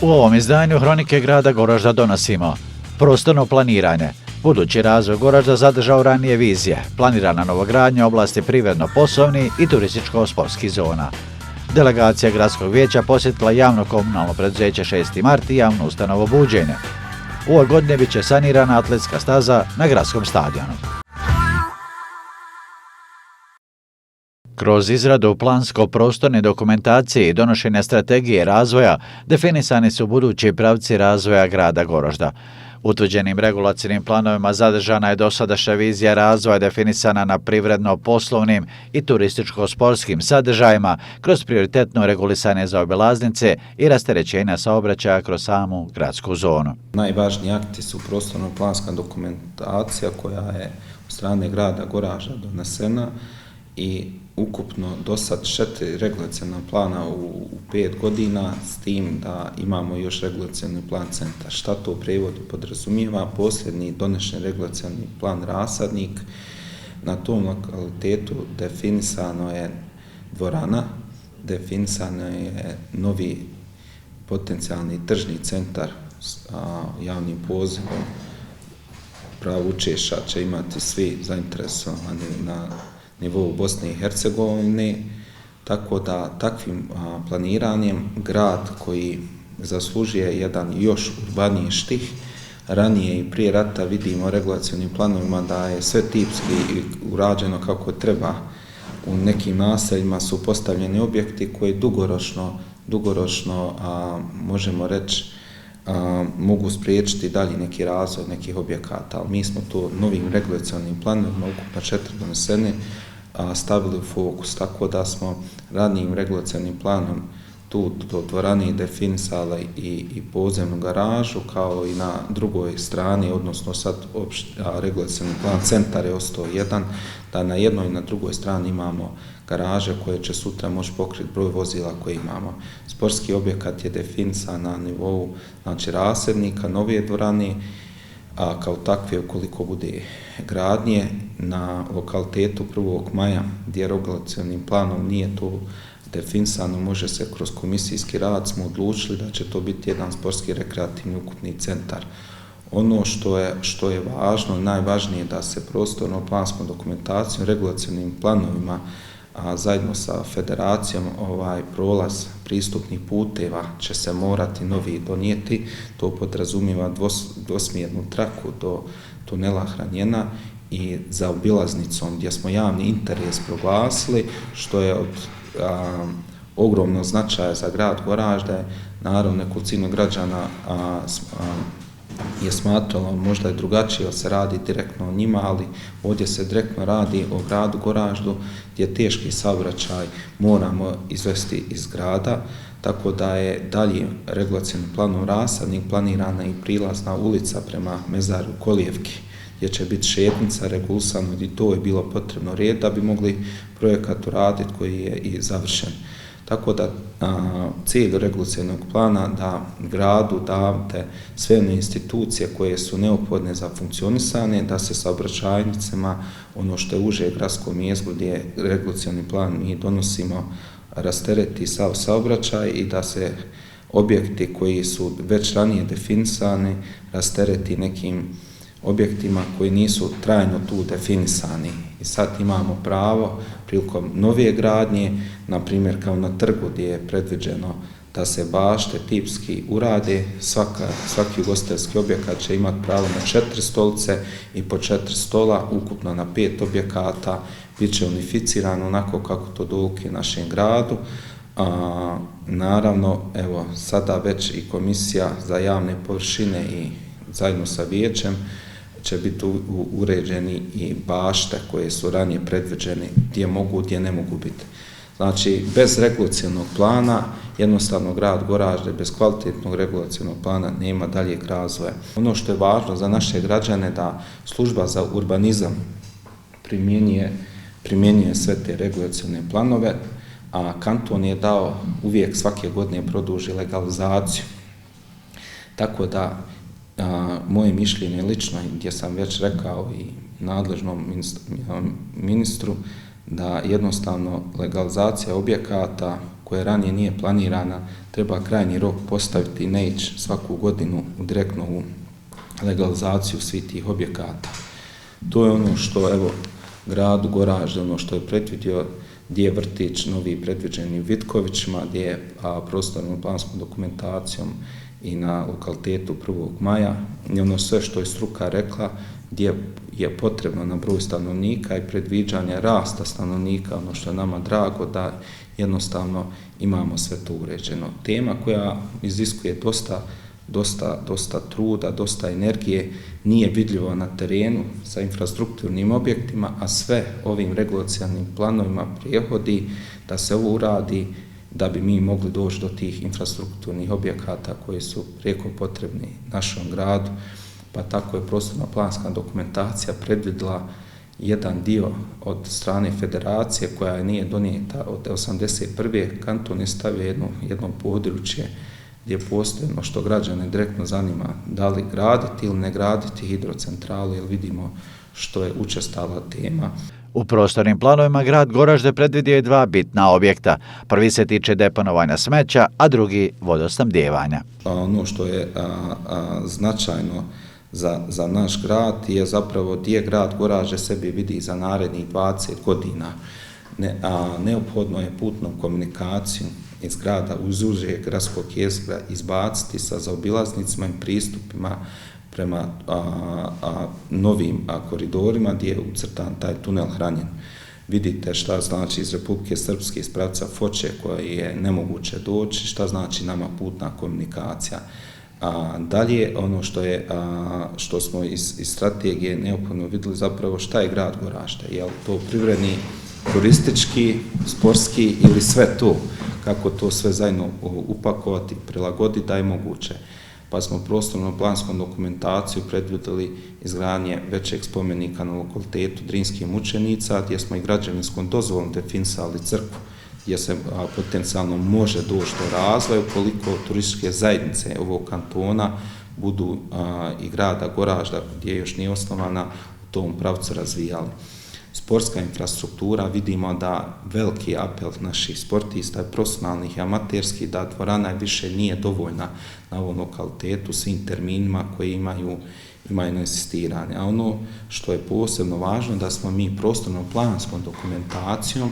U ovom izdanju Hronike grada Goražda donosimo prostorno planiranje. Budući razvoj Goražda zadržao ranije vizije, planirana novogradnja oblasti privredno-poslovnih i turističko-sportskih zona. Delegacija Gradskog vijeća posjetila javno komunalno preduzeće 6. mart i javnu ustanovu Buđenje. U ovoj godini bit će sanirana atletska staza na gradskom stadionu. Kroz izradu plansko-prostorne dokumentacije i donošenja strategije razvoja definisani su budući pravci razvoja grada Goražda. Utvrđenim regulacijnim planovima zadržana je dosadašnja vizija razvoja definisana na privredno-poslovnim i turističko-sportskim sadržajima kroz prioritetno regulisane zaobilaznice i rasterećenja saobraćaja kroz samu gradsku zonu. Najvažniji akti su prostorno-planska dokumentacija koja je od strane grada Goražda donesena i ukupno do sad 4 regulaciona plana u 5 godina, s tim da imamo još regulacioni plan centar. Šta to u prijevodu podrazumijeva? Posljednji donešen regulacioni plan Rasadnik, na tom lokalitetu definisano je dvorana, definisano je novi potencijalni tržni centar s javnim pozivom. Pravo učešća će imati svi zainteresovani na nivou Bosne i Hercegovine, tako da takvim planiranjem grad koji zaslužuje jedan još urbaniji štih, ranije i prije rata vidimo regulacionim planovima da je sve tipski urađeno kako treba. U nekim naseljima su postavljeni objekti koji dugoročno možemo reći mogu spriječiti dalje neki razvoj nekih objekata, ali mi smo to novim regulacionim planovima, ukupno 4 donesene, stavili u fokus, tako da smo ranijim regulacionim planom tu do dvorane definisali i podzemnu garažu, kao i na drugoj strani, odnosno sad regulacioni plan centar je ostao jedan, da na jednoj i na drugoj strani imamo garaže koje će sutra moći pokriti broj vozila koje imamo. Sportski objekat je definisan na nivou rasadnika, nove dvorane, a kao takve ukoliko bude gradnje na lokalitetu 1. maja gdje regulacionim planom nije to definisano, može se kroz komisijski rad smo odlučili da će to biti jedan sportski rekreativni ukupni centar. Ono što je važno, najvažnije je da se prostorno planskom dokumentacijom, regulacionim planovima, zajedno sa federacijom prolaz pristupnih puteva će se morati novi donijeti. To podrazumijeva dvosmjernu traku do tunela Hranjena i za obilaznicom gdje smo javni interes proglasili, što je od ogromnog značaja za grad Goražda. Naravno, nekolicina građana je smatralo možda je drugačije, se radi direktno o njima, ali ovdje se direktno radi o gradu Goraždu gdje teški saobraćaj moramo izvesti iz grada, tako da je dalje regulacionim planom Rasadnik planirana i prilazna ulica prema mezaru Kolijevki, gdje će biti šetnica regulisano i to je bilo potrebno red da bi mogli projekat uraditi koji je i završen. Tako da cilj regulacionog plana da gradu date sve one institucije koje su neophodne za funkcionisanje, da se saobraćajnicama, ono što je uže gradsko mjesto gdje regulacioni plan mi donosimo, rastereti sav saobraćaj i da se objekti koji su već ranije definisani rastereti nekim objektima koji nisu trajno tu definisani. I sad imamo pravo prilikom nove gradnje, na primjer kao na trgu gdje je predviđeno da se bašte tipski urade, svaki ugostiteljski objekat će imati pravo na 4 stolice i po 4 stola, ukupno na 5 objekata, bit će unificirano onako kako to dolikuje našem gradu. Naravno, evo, sada već i komisija za javne površine i zajedno sa vijećem će biti uređeni i bašte koje su ranije predviđene gdje mogu, gdje ne mogu biti. Znači, bez regulacionog plana, jednostavno grad Goražde bez kvalitetnog regulacionog plana nema daljeg razvoja. Ono što je važno za naše građane da služba za urbanizam primjenjuje sve te regulacione planove, a kanton je dao uvijek svake godine produži legalizaciju. Tako da moje mišljenje lično, gdje sam već rekao i nadležnom ministru, da jednostavno legalizacija objekata koja ranije nije planirana, treba krajnji rok postaviti i ne ići svaku godinu direktno u legalizaciju svih tih objekata. To je ono što, evo, gradu Goražde, ono što je predvidio, gdje je vrtić novi predviđeni u Vitkovićima, gdje je prostornom planskom dokumentacijom i na lokalitetu 1. maja, i ono sve što je struka rekla, gdje je potrebno na broj stanovnika i predviđanje rasta stanovnika, ono što je nama drago da jednostavno imamo sve to uređeno. Tema koja iziskuje dosta truda, dosta energije, nije vidljivo na terenu sa infrastrukturnim objektima, a sve ovim regulacionim planovima prihodi da se ovo uradi da bi mi mogli doći do tih infrastrukturnih objekata koji su prijeko potrebni našom gradu, pa tako je prostorna planska dokumentacija predvidjela jedan dio od strane federacije koja nije donijeta od 1981. Kanton je stavio jedno područje gdje postoji ono što građane direktno zanima, da li graditi ili ne graditi hidrocentralu, jer vidimo što je učestala tema. U prostornim planovima grad Goražde predvidio je 2 bitna objekta. Prvi se tiče deponovanja smeća, a drugi vodosnabdijevanja. Ono što je značajno za naš grad je zapravo gdje grad Goražde sebi vidi za narednih 20 godina. Neophodno je putnom komunikaciju iz grada uz uže gradskog jezgra izbaciti sa zaobilaznicima i pristupima prema novim koridorima gdje je ucrtan taj tunel Hranjen. Vidite šta znači iz Republike Srpske, iz pravca Foče koji je nemoguće doći, šta znači nama putna komunikacija. Dalje, ono što smo iz strategije neophodno vidjeli zapravo šta je grad Goražde, je li to privredni, turistički, sportski ili sve to, kako to sve zajedno upakovati, prilagoditi da je moguće. Pa smo prostornom planskom dokumentaciju predvidjeli izgradnje većeg spomenika na lokalitetu Drinskih mučenica, gdje smo i građevinskom dozvolom definisali crkvu, gdje se potencijalno može doći do razvoja ukoliko turističke zajednice ovog kantona budu i grada Goražda, gdje još nije osnovana, u tom pravcu razvijali. Sportska infrastruktura, vidimo da veliki apel naših sportista, profesionalnih i amaterskih, da dvorana više nije dovoljna na ovom lokalitetu svim terminima koji imaju insistiranje. A ono što je posebno važno, da smo mi prostornom planskom dokumentacijom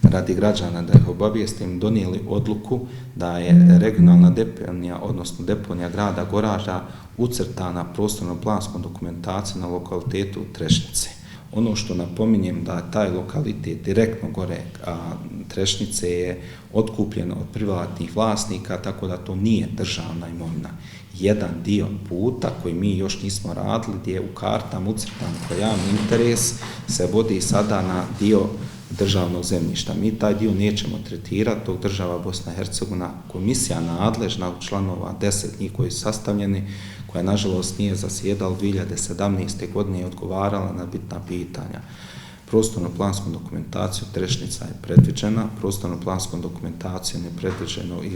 radi građana, da ih obavijestim, donijeli odluku da je regionalna deponija, odnosno deponija grada Goražda ucrtana prostornom planskom dokumentacijom na lokalitetu Trešnice. Ono što napominjem da taj lokalitet direktno gore Trešnice je otkupljen od privatnih vlasnika, tako da to nije državna imovina. Jedan dio puta koji mi još nismo radili, gdje je u kartama ucrtan kao javni interes, se vodi sada na dio državnog zemljišta. Mi taj dio nećemo tretirati, dok država Bosna i Hercegovina, komisija nadležna u članova 10 njih koji su sastavljeni, koja nažalost nije zasjedala 2017. godine i odgovarala na bitna pitanja. Prostornom planskom dokumentacijom Trešnica je predviđena, prostornom planskom dokumentacijom je predviđeno i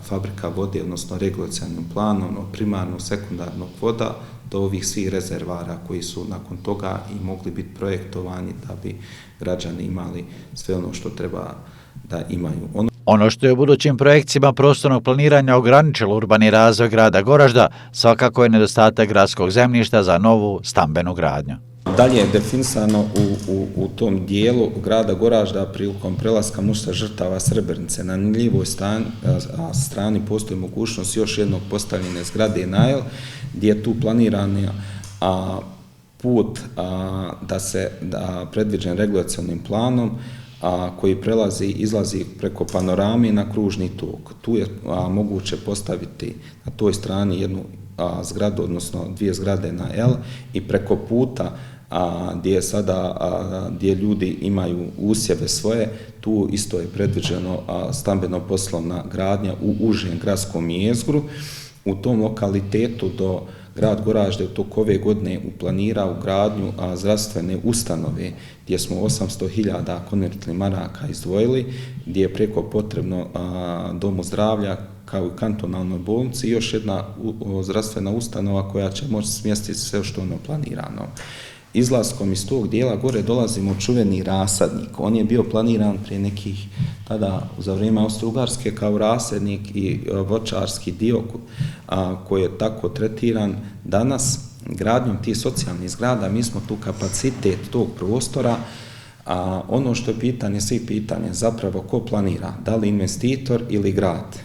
fabrika vode, odnosno regulacionim planom od primarnog, sekundarnog voda do ovih svih rezervara koji su nakon toga i mogli biti projektovani da bi građani imali sve ono što treba da imaju. Ono što je u budućim projekcijama prostornog planiranja ograničilo urbani razvoj grada Goražda, svakako je nedostatak gradskog zemljišta za novu stambenu gradnju. Dalje je definisano u tom dijelu grada Goražda prilikom prelaska mušta žrtava Srebrenice. Na lijevoj strani postoji mogućnost još jednog postavljene zgrade Najl, gdje je tu planiran put da predviđen regulacionim planom koji izlazi preko panorame na kružni tok. Tu je moguće postaviti na toj strani jednu zgradu, odnosno 2 zgrade na L i preko puta gdje ljudi imaju usjeve svoje, tu isto je predviđeno stambeno-poslovna gradnja u užem gradskom jezgru. U tom lokalitetu do grad Goražde u toku ove godine uplanirao gradnju zdravstvene ustanove gdje smo 800.000 konvertibilnih maraka izdvojili, gdje je preko potrebno domu zdravlja kao i kantonalnoj bolnici i još jedna zdravstvena ustanova koja će moći smjestiti sve što je planirano. izlaskom iz tog dijela gore dolazimo u čuveni rasadnik. On je bio planiran prije nekih, tada za vrijeme Austro-Ugarske, kao rasadnik i voćarski dio koji je tako tretiran. Danas, gradnjom tih socijalnih zgrada, mi smo tu kapacitet tog prostora, a ono što je pitanje, svih pitanja, zapravo ko planira, da li investitor ili grad?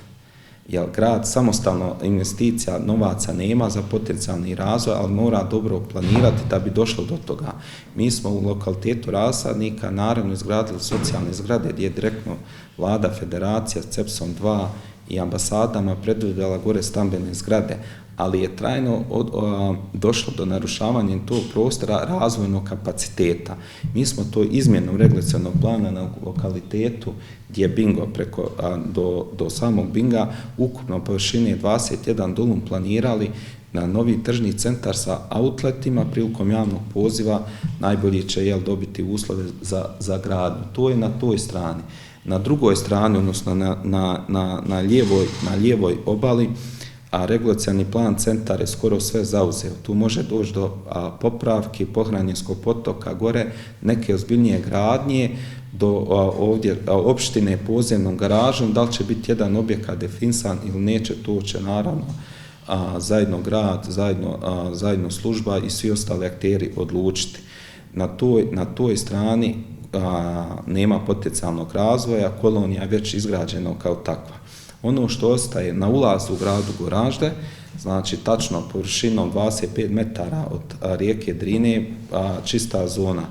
Jer grad samostalno investicija novaca nema za potencijalni razvoj, ali mora dobro planirati da bi došlo do toga. Mi smo u lokalitetu Rasadnika naravno izgradili socijalne zgrade gdje je direktno vlada federacija s CEPS-om 2 i ambasadama predvidjela gore stambene zgrade, ali je trajno došlo do narušavanja tog prostora razvojnog kapaciteta. Mi smo to izmjenom regulacionog plana na lokalitetu gdje je bingo do samog binga ukupno površine 21 dulum planirali na novi tržni centar sa outletima prilikom javnog poziva. Najbolji će dobiti uslove za gradnju. To je na toj strani. Na drugoj strani, odnosno na lijevoj obali, a regulacioni plan centar je skoro sve zauzeo. Tu može doći do popravki Pohranjenskog potoka gore, neke ozbiljnije gradnje, do ovdje opštine podzemnom garažom. Da li će biti jedan objekat definisan ili neće, to će naravno zajedno grad, zajedno služba i svi ostali akteri odlučiti. Na toj strani nema potencijalnog razvoja, kolonija je već izgrađena kao takva. Ono što ostaje na ulazu u gradu Goražde, znači tačno površinom 25 metara od rijeke Drine, čista zona.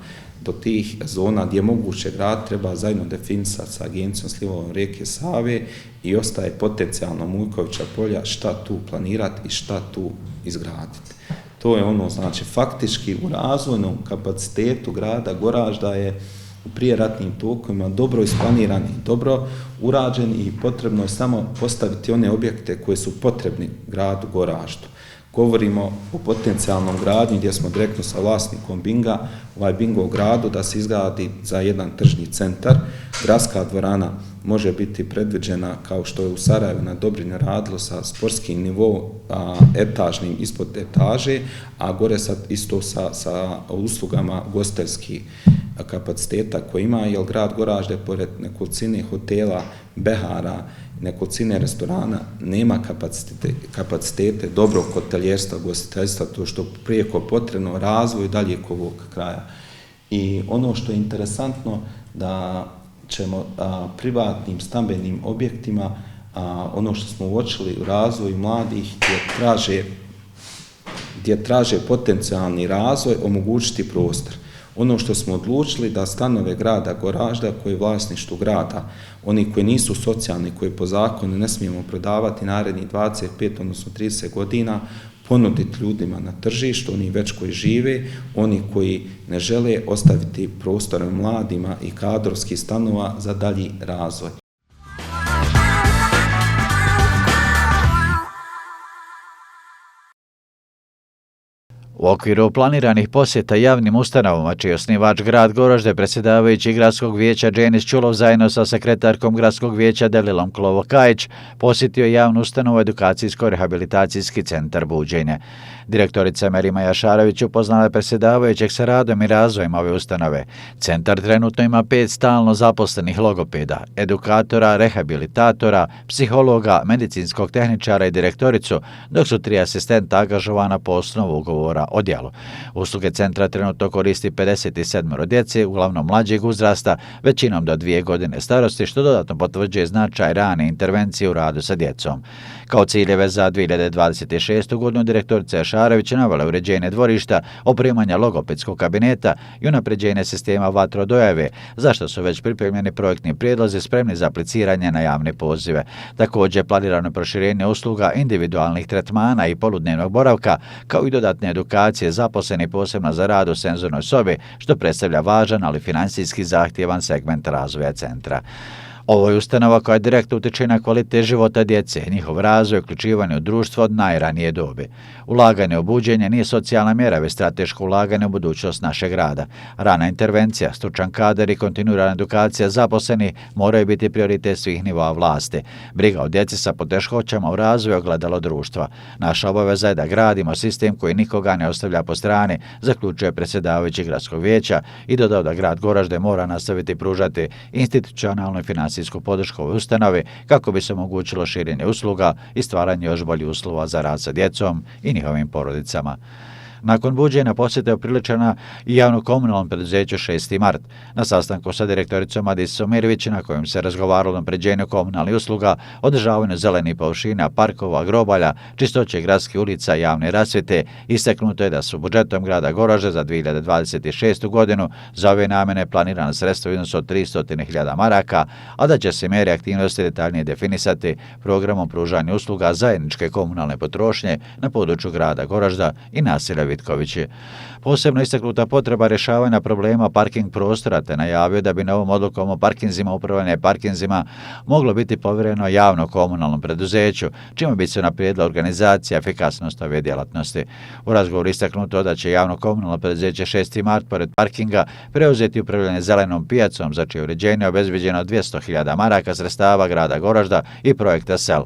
Do tih zona gdje je moguće grad treba zajedno definisati sa agencijom slivom rijeke Save i ostaje potencijalno Mujkovića polja šta tu planirati i šta tu izgraditi. To je ono, znači faktički u razvojnom kapacitetu grada Goražda je u prijeratnim tokovima dobro isplaniran i dobro urađen i potrebno je samo postaviti one objekte koje su potrebni gradu Goraždu. Govorimo o potencijalnom gradnji gdje smo direktno sa vlasnikom binga, bingo gradu da se izgradi za jedan tržni centar. Gradska dvorana može biti predviđena kao što je u Sarajevu na Dobrinju radilo sa sportskim nivom etažnim ispod etaže, a gore sad isto sa uslugama gostelskih kapaciteta koje ima, jer grad Goražde pored nekolicine hotela, behara, nekolicine restorana nema kapacitete dobrog hoteljerstva, gostiteljstva, to što prijeko potrebno razvoj daljeg ovog kraja. I ono što je interesantno da ćemo privatnim stambenim objektima, ono što smo uočili u razvoju mladih gdje traže potencijalni razvoj, omogućiti prostor. Ono što smo odlučili da stanove grada Goražda koji je vlasništvu grada, oni koji nisu socijalni, koji po zakonu ne smijemo prodavati narednih 25, odnosno 30 godina, ponuditi ljudima na tržištu, oni već koji žive, oni koji ne žele ostaviti prostore mladima i kadrovskih stanova za dalji razvoj. U okviru planiranih posjeta javnim ustanovama, čiji je osnivač grad Goražde, predsjedavajući gradskog vijeća Dženis Čulov zajedno sa sekretarkom gradskog vijeća Delilom Klovo-Kajić posjetio je javnu ustanovu Edukacijsko-rehabilitacijski centar Buđenje. Direktorica Merima Jašarević upoznala je predsjedavajućeg sa radom i razvojem ove ustanove. Centar trenutno ima 5 stalno zaposlenih logopeda, edukatora, rehabilitatora, psihologa, medicinskog tehničara i direktoricu, dok su 3 asistenta angažovana po osnovu ugovora o djelu. Usluge centra trenutno koristi 57 djece, uglavnom mlađeg uzrasta, većinom do 2 godine starosti, što dodatno potvrđuje značaj rane intervencije u radu sa djecom. Kao ciljeve za 2026. godinu direktorica Jašarević navela uređenje dvorišta, opremanja logopedskog kabineta i unapređenje sistema vatrodojave, za što su već pripremljeni projektni prijedlozi spremni za apliciranje na javne pozive. Također planirano proširenje usluga individualnih tretmana i poludnevnog boravka, kao i dodatne edukacije zaposleni posebno za rad u senzornoj sobi, što predstavlja važan, ali financijski zahtjevan segment razvoja centra. Ovo je ustanova koja direktno utiče na kvalitet života djece, njihov razvoj i uključivanje u društvo od najranije dobi. Ulaganje u buđenje nije socijalna mjera, već strateško ulaganje u budućnost našeg grada. Rana intervencija, stručan kadar i kontinuirana edukacija zaposlenih moraju biti prioritet svih nivoa vlasti. Briga o djeci sa poteškoćama u razvoju ogledalo društva. Naša obaveza je da gradimo sistem koji nikoga ne ostavlja po strani, zaključuje predsjedavajući gradskog vijeća i dodao da grad Goražde mora nastaviti pružati institucionalnu i financijsku podršku ovoj ustanovi kako bi se omogućilo širenje usluga i stvaranje još boljih uslova za rad sa djecom i njihovim porodicama. Nakon buđenja posjeta je upriličena i javno-komunalnom preduzeću 6. mart. Na sastanku sa direktoricom Adisom Mirvić, na kojem se razgovaralo o unapređenju komunalnih usluga, održavanju zelenih površina, parkova, grobalja, čistoće gradskih ulica i javne rasvjete, istaknuto je da su budžetom grada Goražde za 2026. godinu za ove namjene planirana sredstva u iznosu od 300.000 maraka, a da će se mjere aktivnosti detaljnije definisati programom pružanja usluga zajedničke komunalne potrošnje na području grada Goražda i naselja Vitkovići. Posebno istaknuta potreba rješavanja problema parking prostora, te najavio da bi novom odlukom o parkinzima, upravljanje parkinzima moglo biti povjereno javno komunalnom preduzeću, čime bi se unaprijedila organizacija i efikasnost ove djelatnosti. U razgovoru istaknuto da će javno komunalno preduzeće 6. mart pored parkinga preuzeti upravljanje zelenom pijacom, za čije uređenje je obezbeđeno 200.000 maraka sredstava grada Goražda i projekta SEL.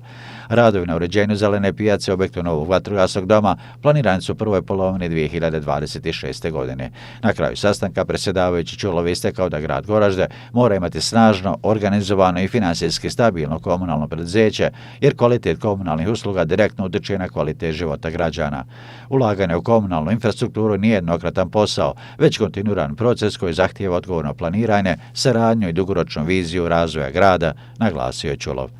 Radovi na uređenju zelene pijace u objektu novog vatrogasnog doma planirani su u prvoj polovini 2026. godine. Na kraju sastanka predsjedavajući Čulov istakao da grad Goražde mora imati snažno, organizovano i financijski stabilno komunalno preduzeće, jer kvalitet komunalnih usluga direktno utiče na kvalitet života građana. Ulaganje u komunalnu infrastrukturu nije jednokratan posao, već kontinuiran proces koji zahtijeva odgovorno planiranje, saradnju i dugoročnu viziju razvoja grada, naglasio je Čulov.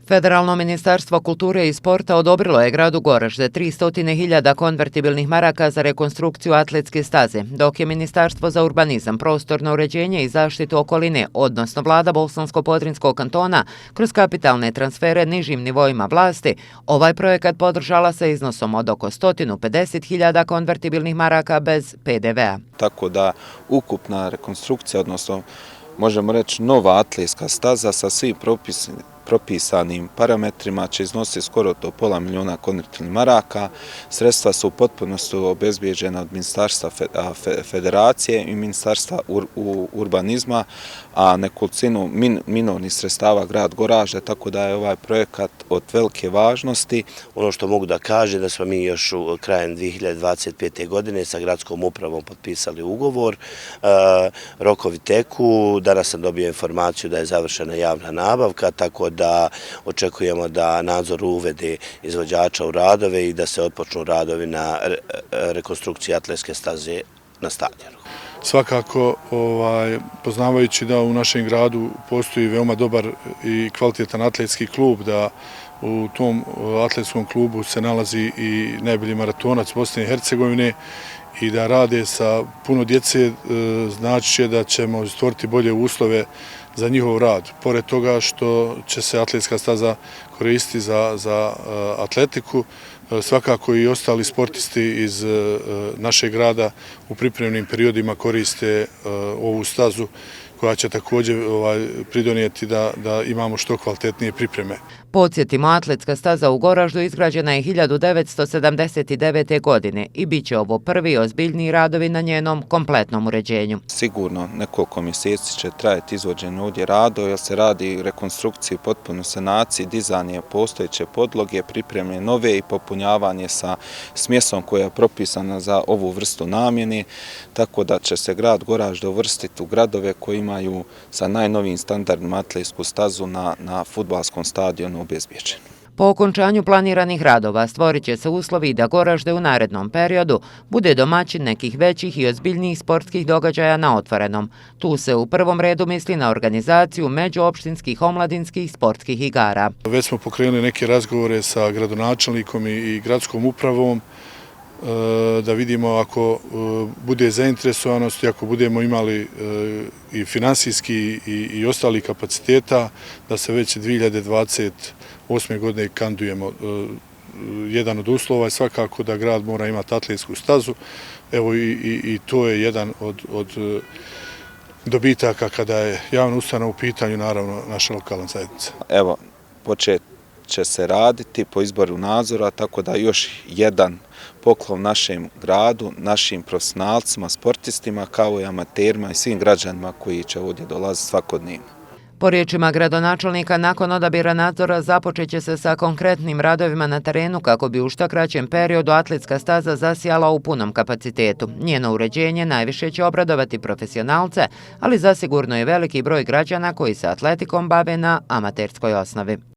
Federalno ministarstvo kulture i sporta odobrilo je gradu Goražde 300.000 konvertibilnih maraka za rekonstrukciju atletske staze, dok je Ministarstvo za urbanizam, prostorno uređenje i zaštitu okoline, odnosno vlada Bosansko-Podrinjskog kantona, kroz kapitalne transfere nižim nivoima vlasti, ovaj projekat podržala sa iznosom od oko 150.000 konvertibilnih maraka bez PDV-a. Tako da ukupna rekonstrukcija, odnosno možemo reći nova atletska staza sa svim propisanim parametrima će iznositi skoro do $500.000 konvertibilnih maraka. Sredstva su u potpunosti obezbijeđena od Ministarstva federacije i Ministarstva urbanizma, a nekolicinu minornih sredstava grad Goražde, tako da je ovaj projekat od velike važnosti. Ono što mogu da kažem da smo mi još krajem 2025. godine sa gradskom upravom potpisali ugovor. Rokovi teku, danas sam dobio informaciju da je završena javna nabavka, tako da očekujemo da nadzor uvede izvođača u radove i da se otpočnu radovi na rekonstrukciji atletske staze na stadionu. Svakako, poznavajući da u našem gradu postoji veoma dobar i kvalitetan atletski klub, da u tom atletskom klubu se nalazi i najbolji maratonac Bosne i Hercegovine i da rade sa puno djece, znači će da ćemo stvoriti bolje uslove za njihov rad. Pored toga što će se atletska staza koristiti za atletiku, svakako i ostali sportisti iz našeg grada u pripremnim periodima koriste ovu stazu koja će također pridonijeti da imamo što kvalitetnije pripreme. Podsjetimo, atletska staza u Goraždu izgrađena je 1979. godine i bit će ovo prvi ozbiljniji radovi na njenom kompletnom uređenju. Sigurno nekoliko mjeseci će trajati izvođenje ovdje radova, jer se radi rekonstrukciji, potpuno sanaciji, dizanje postojeće podloge, pripreme nove i popunjavanje sa smjesom koja je propisana za ovu vrstu namjene, tako da će se grad Goražde uvrstiti u gradove koji imaju sa najnovijim standardima atletsku stazu na fudbalskom stadionu obezbijeđenu. Po okončanju planiranih radova stvorit će se uslovi da Goražde u narednom periodu bude domaćin nekih većih i ozbiljnijih sportskih događaja na otvorenom. Tu se u prvom redu misli na organizaciju međuopštinskih omladinskih sportskih igara. Već smo pokrenuli neke razgovore sa gradonačelnikom i gradskom upravom da vidimo ako bude zainteresovanost i ako budemo imali i finansijski i ostali kapaciteta da se već 2028. godine kandidujemo jedan od uslova je svakako da grad mora imati atletsku stazu. Evo i to je jedan od dobitaka kada je javna ustanova u pitanju, naravno, naša lokalna zajednica. Evo, počet će se raditi po izboru nadzora, tako da još jedan poklon našem gradu, našim profesionalcima, sportistima, kao i amaterima i svim građanima koji će ovdje dolaziti svakodnevno. Po riječima gradonačelnika, nakon odabira nadzora započet će se sa konkretnim radovima na terenu kako bi u što kraćem periodu atletska staza zasijala u punom kapacitetu. Njeno uređenje najviše će obradovati profesionalce, ali zasigurno je veliki broj građana koji se atletikom bave na amaterskoj osnovi.